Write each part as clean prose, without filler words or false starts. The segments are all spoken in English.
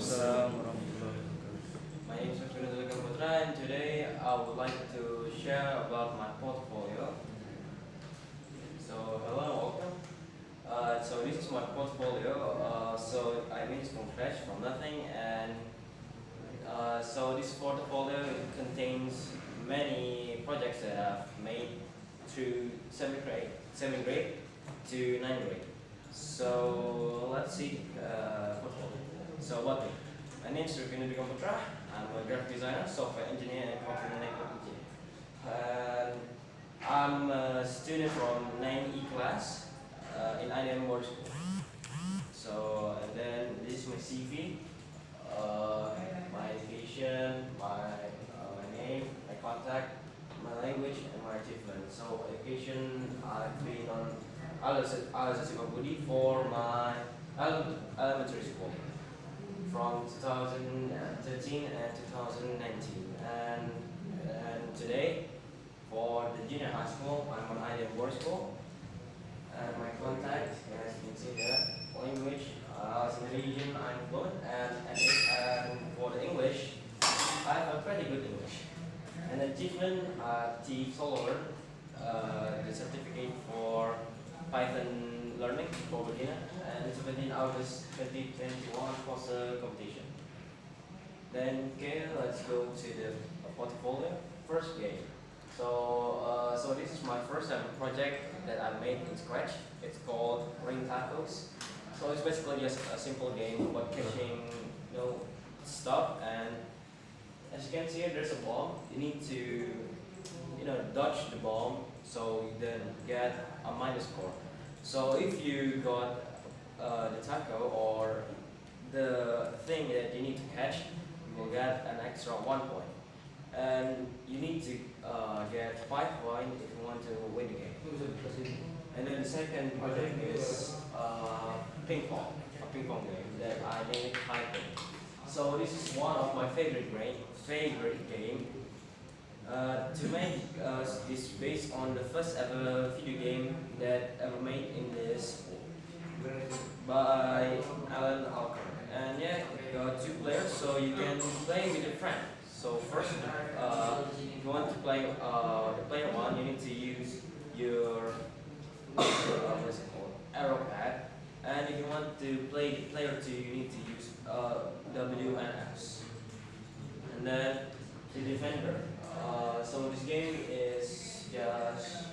Waalaikumsalam warahmatullahi wabarakatuh. My name is Reeveno, and today I would like to share about my portfolio. So hello, welcome. So this is my portfolio. So I made it from scratch, from nothing, and so this portfolio contains many projects that I've made through seventh grade to ninth grade. So let's see portfolio. So what? My name is Reeveno. I'm a graphic designer, software engineer, and computer network engineer. And I'm a student from 9E class in IDM board school. So, and then this is my CV, my education, my name, my contact, my language, and my achievement. So, education, I've been on Al-Azhar for my elementary school from 2013 and 2019. And today, for the junior high school, I'm on IDM board school. And my contact, as you can see there, language, as Norwegian, I'm fluent, and for the English, I have a pretty good English. And achievement, T Solo the certificate for Python learning for beginner, and 17 August 2021 was a competition. Then, okay, let's go to the portfolio. First game. So this is my first ever project that I made in scratch. It's called Ring Tacos. So it's basically just a simple game about catching, stuff. And as you can see, there's a bomb. You need to, dodge the bomb so you then get a minus score. So if you got the taco or the thing that you need to catch, you will get an extra 1 point. And you need to get 5 points if you want to win the game. And then the second project is ping pong, a ping pong game that I named Typing. So this is one of my favorite game. To make is based on the first ever video game that ever made in this by Alan Alker. And yeah, you got 2 players, so you can play with a friend. So first, if you want to play the player 1, you need to use your what's it called, arrow pad. And if you want to play the player 2, you need to use W and X. And then the defender. So this game is just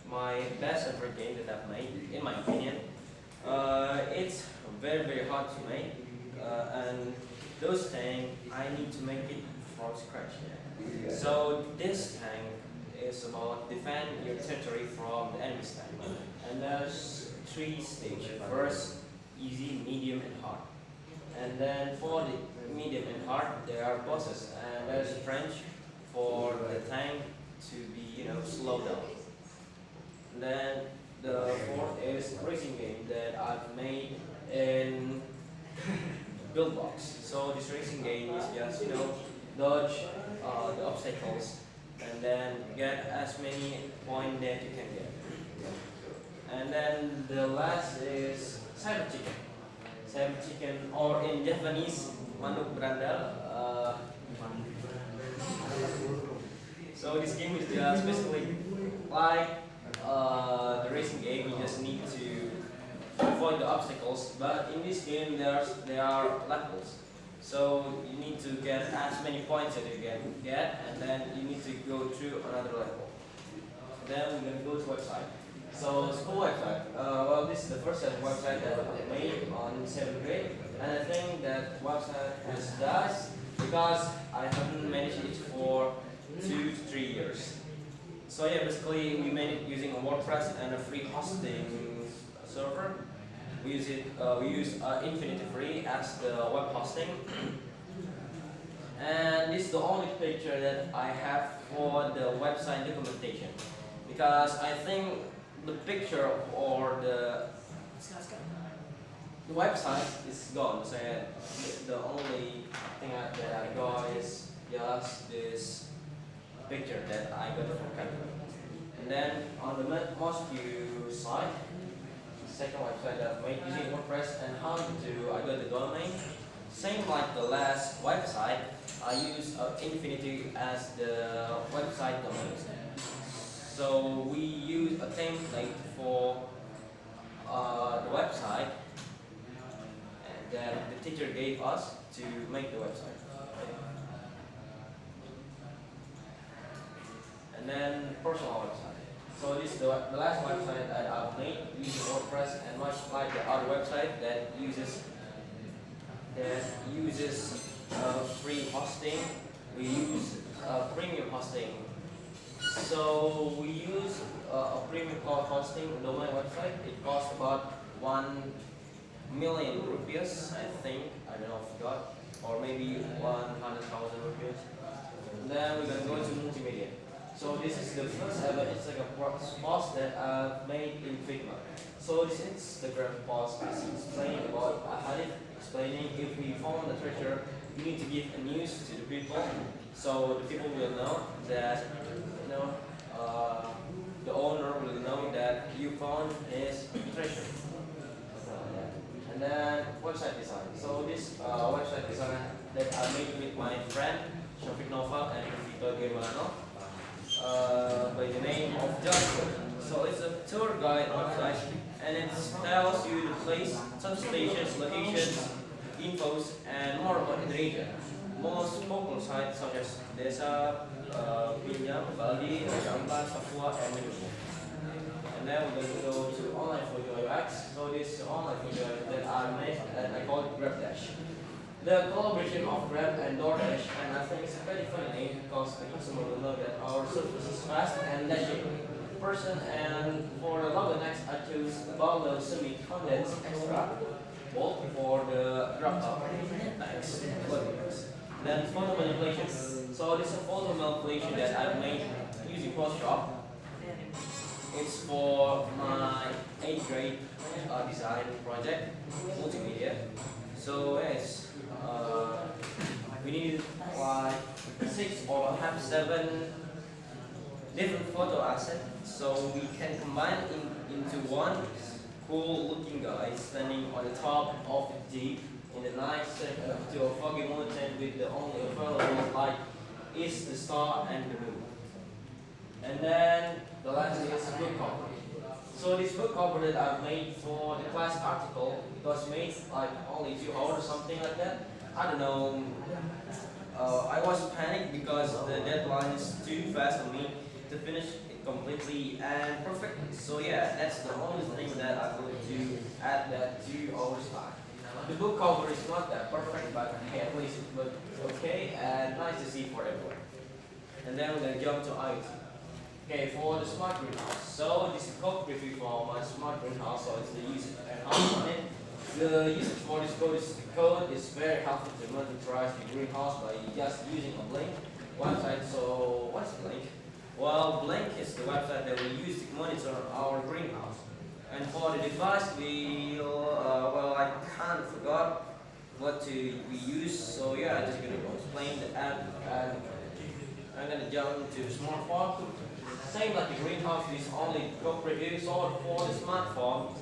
my best ever game that I've made, in my opinion. It's very hard to make, and those things I need to make it from scratch. So this tank is about defend your territory from the enemy's tank, and there's 3 stages. First, easy, medium, and hard. And then for the medium and hard, there are bosses, and there's French for the tank to be, slowed down. And then the 4th is racing game that I've made in build box. So this racing game is just, dodge the obstacles and then get as many points that you can get. And then the last is cyber chicken. Cyber chicken, or in Japanese, manuk berandal. So this game is just basically like the racing game. You just need to avoid the obstacles, but in this game there are levels. So you need to get as many points that you can get, and then you need to go through another level. Then we're gonna go to website. So school website. Well, this is the first website that I made on 7th grade, and I think that website does because I haven't managed it for 2 to 3 years. So yeah, basically we made it using a WordPress and a free hosting server. We use Infinity Free as the web hosting. And this is the only picture that I have for the website documentation, because I think the picture or the website is gone. So the only thing that I got is just this picture that I got from Canada. And then on the most view site, second website that I've made using WordPress and how to do, I got the domain. same like the last website, I use Infinity as the website domain. So we use a template for the website that the teacher gave us to make the website. And then personal website. So this is the last website that I've made using WordPress, and much like the other website that uses free hosting, we use premium hosting. So we use a premium cloud hosting domain website. It costs about 1 million rupees, I think. I don't know if I forgot, or maybe 100,000 rupees. And then we're gonna go to multimedia. So this is the first ever Instagram post that I've made in Figma. So this Instagram post is explaining about a hadith, explaining if we found the treasure, we need to give a news to the people, so the people will know that the owner will know that you found his treasure. And then website design. So this website design that I made with my friend Shafiq Noval and Vito Germano by the name of Joshua. So it's a tour guide website, and it tells you the place, some stations, locations, infos, and more about Indonesia. Most popular sites such as Desa, Pinjam, Bali, Raja Ampat, Papua, and Menuju. And then we're going to go to online photo UX. So this online photo UX that I made, and I call it GrabDash. The collaboration of Grab and DoorDash, and I think it's a very funny name because the customer will know that our service is fast and dashing person. And for the logo next, I choose Balo Semi Condensed Extra Bold for the drop up. Thanks. Then photo manipulation. So this is a photo manipulation that I made using Photoshop. It's for my 8th grade design project, multimedia. So yes, we need like 6 or perhaps 7 different photo assets, so we can combine into one cool looking guy standing on the top of the jeep in the night to a foggy mountain with the only available light is the star and the moon. And then the last is book cover. So this book cover that I've made for the class article, it was made like only 2 hours or something like that. I don't know. I was panicked because the deadline is too fast for me to finish it completely and perfectly. So yeah, that's the only thing that I'm going to add that 2 hours time. The book cover is not that perfect, but hey, at least it looked okay and nice to see for everyone. And then we're going to jump to IoT. Okay, for the smart greenhouse. So this is a code review for my smart greenhouse, so it's the usage and how on it. The usage for this code is very helpful to monitor the greenhouse by just using a Blink website. So what's Blink? Well, Blink is the website that we use to monitor our greenhouse. And for the device, well, I can't forgot what we use. So yeah, I'm just gonna explain the app, and I'm gonna jump to smartphone. Same like the greenhouse, is only co-produced for the smartphone.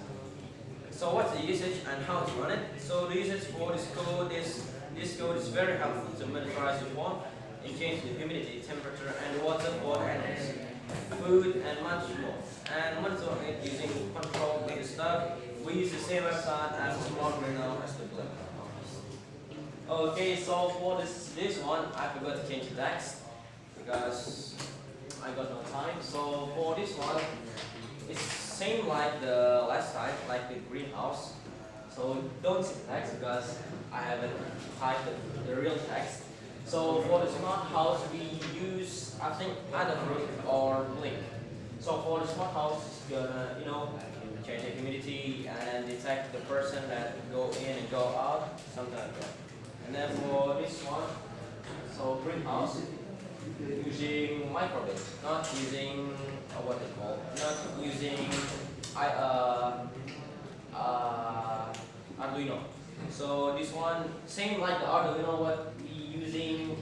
So what's the usage and how to run it? So the usage for this code is very helpful to monitor the phone and change the humidity, temperature, and water for animals, food, and much more. And monitor it using control data stuff. We use the same website as the smart greenhouse as the Blink. Okay, so for this one, I forgot to change the text because I got no time. So for this one, it's same like the last time, like the greenhouse. So don't see text because I haven't typed the real text. So for the smart house, we use I think Adafruit or Blink. So for the smart house, it's gonna change the humidity and detect the person that go in and go out, something like that. And then for this one, so greenhouse, using microbit, not using what they call, not using Arduino. So this one, same like the Arduino, what we using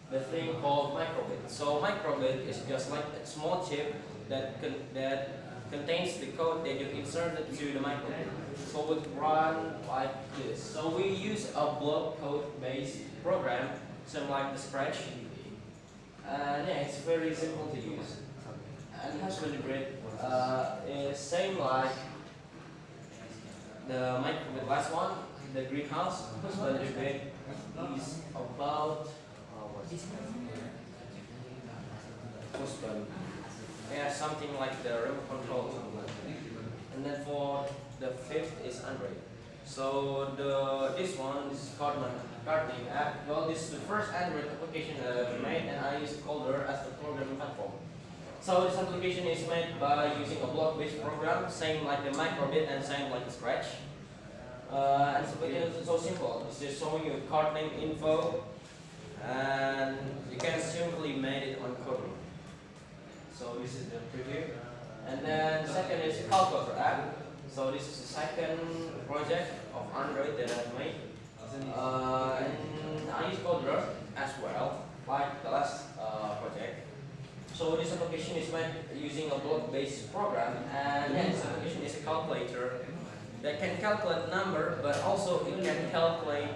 the thing called microbit. So microbit is just like a small chip that contains the code that you inserted to the microbit. So it would run like this. So we use a block code based program, something like the Scratch. And yeah, it's very simple to use. And has really great. It's same like the the last one, the greenhouse. Who's really great is about yeah, something like the remote control. And then for the fifth is Android. So this one is called my gardening app. Well, this is the first Android application that I've made, and I use Colder as the programming platform. So this application is made by using a block-based program, same like the microbit and same like the Scratch. And so it's so simple. It's just showing you card name info, and you can simply make it on Colder. So this is the preview. And then second is Calculator app. So this is the second project of Android that I've made. And I use Coder as well, like the last project. So this application is made using a block-based program, and this application is a calculator that can calculate number, but also it can calculate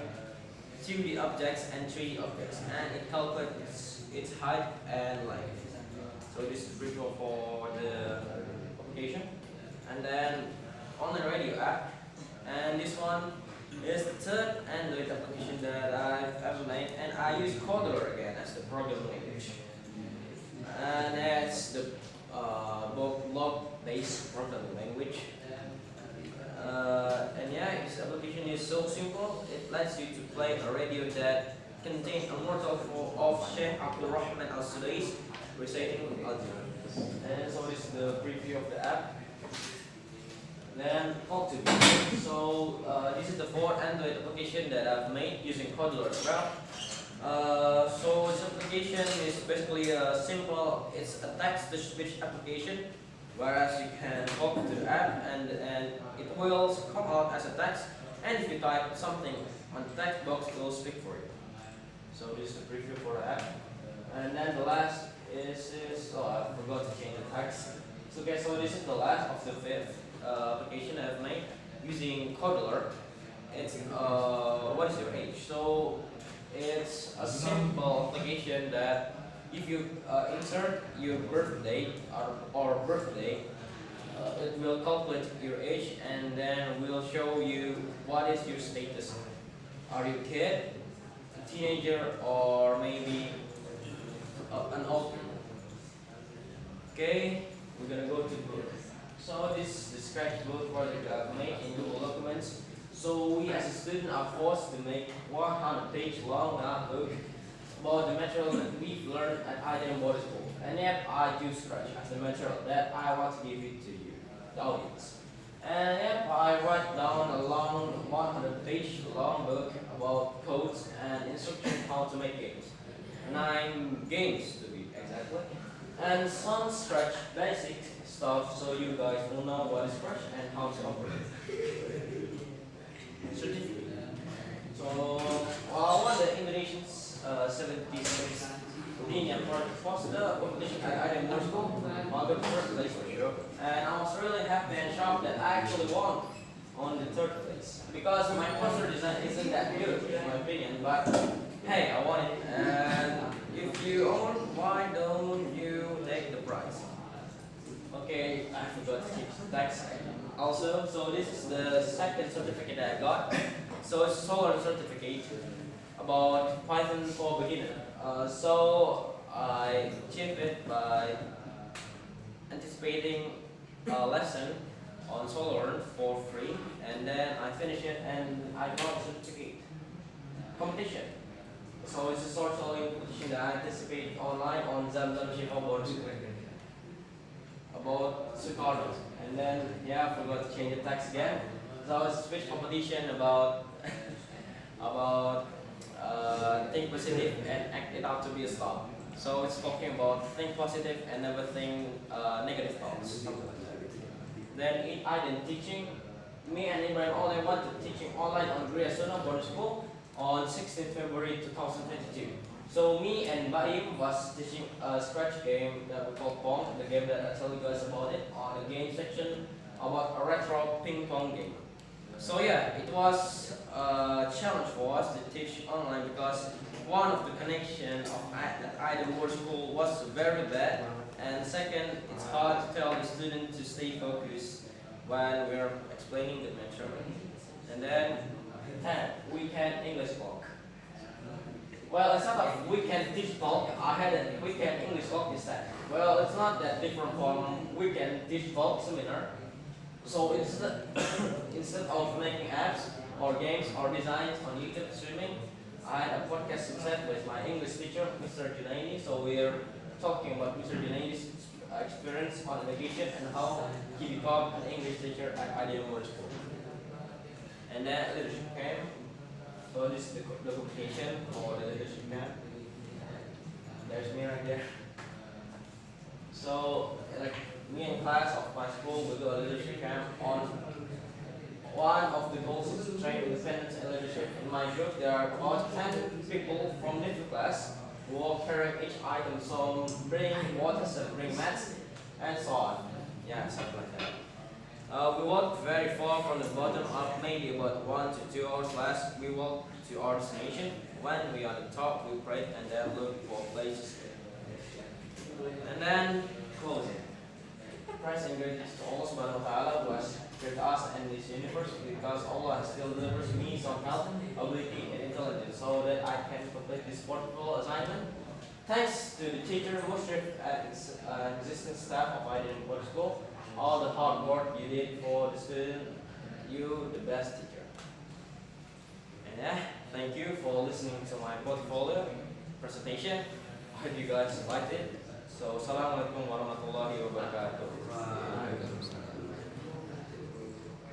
2D objects and 3D objects, and it calculates its height and length. So this is brief for the application. And then online radio app, and this one is the third Android application that I've ever made, and I use Coder again as the programming language. And that's the block-based programming language. And yeah, this application is so simple. It lets you to play a radio that contains a mortal of Sheikh Abdul Rahman al-Sudais reciting Al-Jannah. And so this is the preview of the app. Then Multimedia. So this is the fourth Android application that I've made using Coder as well. So this application is basically simple. It's a text-to-speech application, whereas you can talk to the app and it will come out as a text. And if you type something on the text box, it will speak for you. So this is the preview for the app. And then the last is this. Oh, I forgot to change the text. So okay, so this is the last of the fifth application I've made using Coder. It's what is your age? So it's a simple application that if you insert your birth date or birthday, it will calculate your age and then will show you what is your status. Are you a kid, a teenager, or maybe an old? Okay, we're gonna go to book. So this is the sketchbook project I've made in Google Documents. So we as a student are forced to make 100-page long book about the material that we've learned at IDM Boarding School. And yet I do Scratch as the material that I want to give it to you, the audience. And yep, I write down a long 100-page long book about codes and instructions how to make games. 9 games to be exactly. And some Scratch basic stuff so you guys will know what is Scratch and how to operate. Certificate. So I won the Indonesian's 76 linear project foster competition at IDM Boarding School. I got first place for sure. And I was really happy and shocked that I actually won on the third place. Because my poster design isn't that good in my opinion, but hey, I won it. And if you own, why don't you take the prize? Okay, I forgot to keep the text. Also, so this is the second certificate that I got. So it's a solar certificate about Python for beginner. So I achieved it by anticipating a lesson on Solar for free, and then I finished it and I got a certificate competition. So it's a short selling competition that I anticipated online on Zamzam Shiva board about Sukarno. And then yeah, I forgot to change the text again. So it's a speech competition about think positive and act it out to be a star. So it's talking about think positive and never think negative thoughts, something like that. Then in IDM teaching, me and Ibrahim only went to teaching online on Reeveno Boarding School on 16 February 2022. So me and Baim was teaching a Scratch game that we call Pong, the game that I told you guys about it, on the game section about a retro ping pong game. So yeah, it was a challenge for us to teach online because one of the connection of either word school was very bad, and second, it's hard to tell the student to stay focused when we are explaining the material. And then 10, weekend English block. Well, instead of weekend teach talk, I had a weekend English talk instead. Well, it's not that different from weekend teach talk seminar. So instead, instead of making apps or games or designs on YouTube streaming, I had a podcast instead with my English teacher, Mr. Junaidi. So we're talking about Mr. Junaidi's experience on education and how he became an English teacher at Ideal World School. And then leadership came. So this is the communication for the leadership camp. There's me right there. So like me in class of my school, we do a leadership camp on one of the goals is to train independence and leadership. In my group, there are about 10 people from different class who all carry each item. Some bring water, some bring mats, and so on. Yeah, something like that. We walked very far from the bottom up, maybe about 1 to 2 hours last. We walked to our destination. When we are at the top, we prayed and then looked for places. And then closing. Praise and greatness to Allah subhanahu wa ta'ala who has created us and this universe, because Allah has still delivers me some health, ability and intelligence so that I can complete this portable assignment. Thanks to the teacher, Mushrif and existing staff of Ideal World School, all the hard work you did for the student, you the best teacher. And yeah, thank you for listening to my portfolio presentation. I hope you guys liked it. So, assalamualaikum warahmatullahi wabarakatuh.